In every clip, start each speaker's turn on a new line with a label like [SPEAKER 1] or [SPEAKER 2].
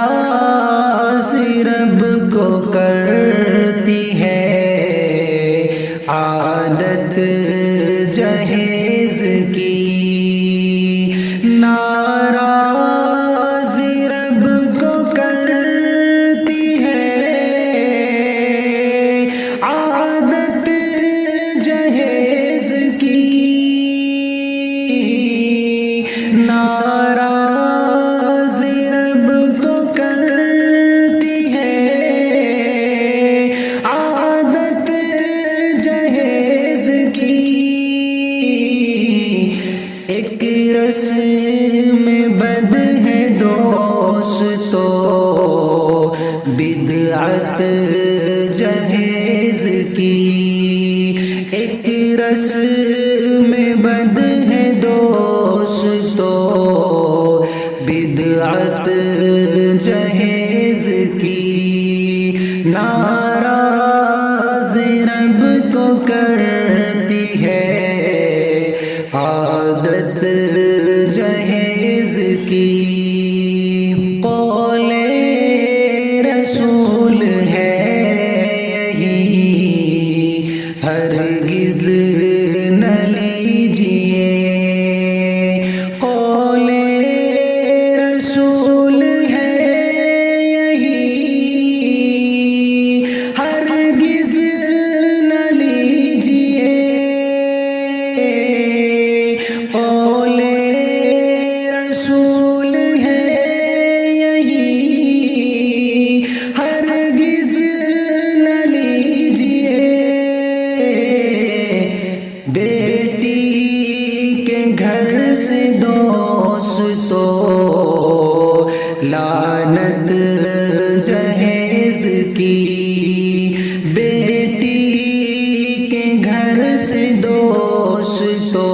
[SPEAKER 1] ناراض رب کو کرتی ہے عادت جہیز کی، ناراض رب کو کرتی ہے عادت جہیز کی، ناراض رب کو کرتی ہے عادت جہیز کی، ایک رسم بد ہے دوستو بدعت جہیز کی، ایک رسم بد ہے دوستو بدعت جہیز کی، ناراض رب کو کرتی ہے عادت جہیز کی، قول رسول ہے یہی ہرگز نہ لیجیے، قول رسول ہے یہی ہرگز نہ لیجیے، قول رسول ہے یہی ہرگز نہ لیجیے، بیٹی کے گھر سے دوستو لعنت جہیز کی، بیٹی کے گھر سے دوستو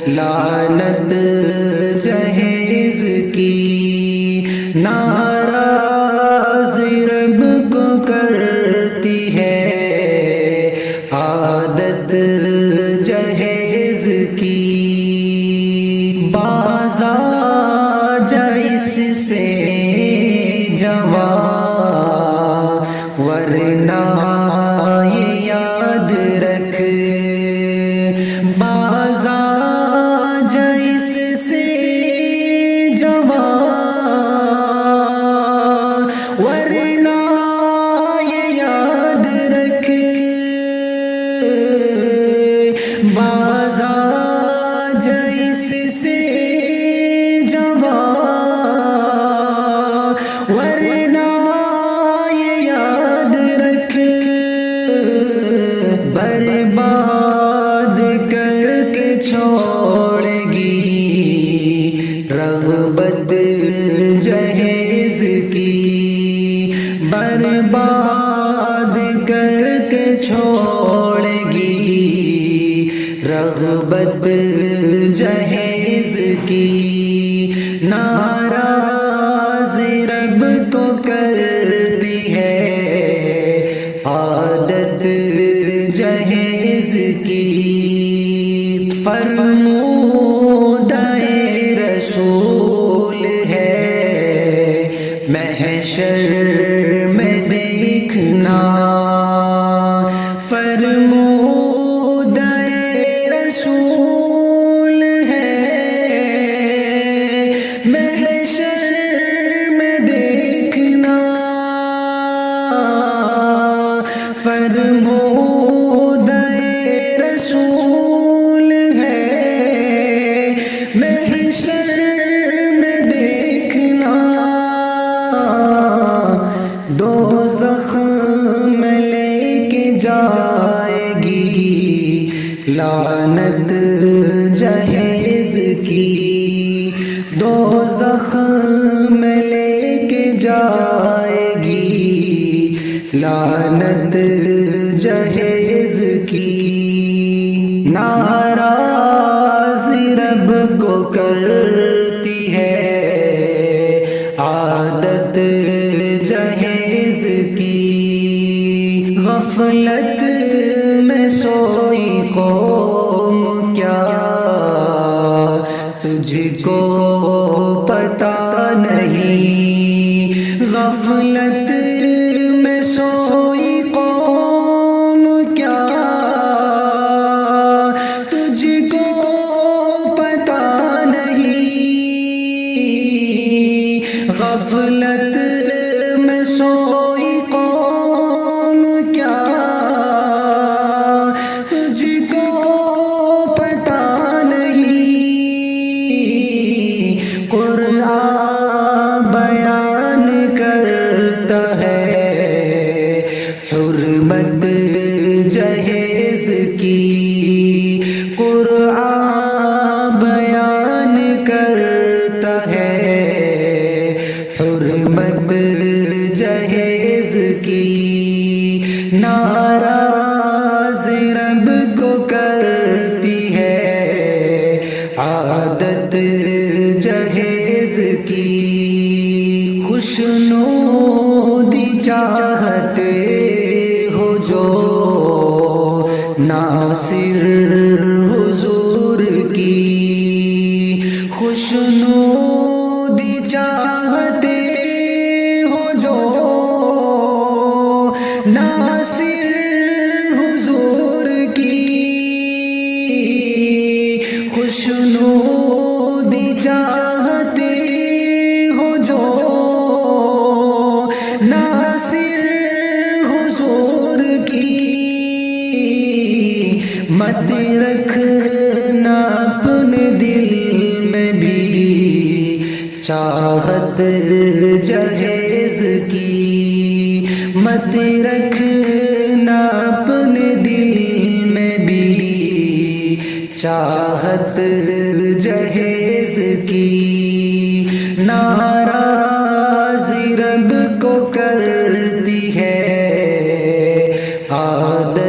[SPEAKER 1] لعنت جہیز کی، ناراض رب کو کرتی ہے عادت جہیز کی، باز آ جا اس سے جوان ورنہ یہ یاد رکھ، باز آ جا اس سے جوان ورنہ یہ یاد رکھ، باز آ جا اس سے جوان ورنہ یہ یاد رکھ، برباد کر کے چھوڑے گی رغبت جہیز کی، برباد کر کے چھوڑے گی رغبت جہیز کی، ناراض رب کو کرتی ہے عادت جہیز کی، فرمودہ رسول ہے محشر میں دیکھنا، فرمودہ رسول ہے محشر میں دیکھنا، فرمودہ رسول ہے محشر میں دیکھنا، دوزخ میں لے کے جائے گی لعنت جہیز کی، دوزخ میں لے کے جائے گی لعنت جہیز کی، ناراض رب کو کرتی ہے عادت جہیز کی، غفلت میں سوئی قوم کیا تجھ کو پتہ نہیں، غفلت میں سوئی قوم کیا تجھ کو پتہ نہیں، غفلت میں سوئی قوم کیا تجھ کو پتہ نہیں، قرآن بیان کرتا ہے حرمت جہیز کی، قرآن بیان کرتا ہے حرمت جہیز کی، ناراض رب کو کرتی ہے عادت جہیز کی، خوشنودی چاہتے ہو جو ناصر حضور کی، خوشنودی چاہتے ہو جو ناصر حضور کی، خوشنودی چاہتے ہو جو ناصر حضور کی، مت رکھنا اپنے دل میں بھی چاہت جہیز کی، مت رکھنا اپنے دل میں بھی چاہت جہیز کی، ناراض رب کو کرتی ہے عادت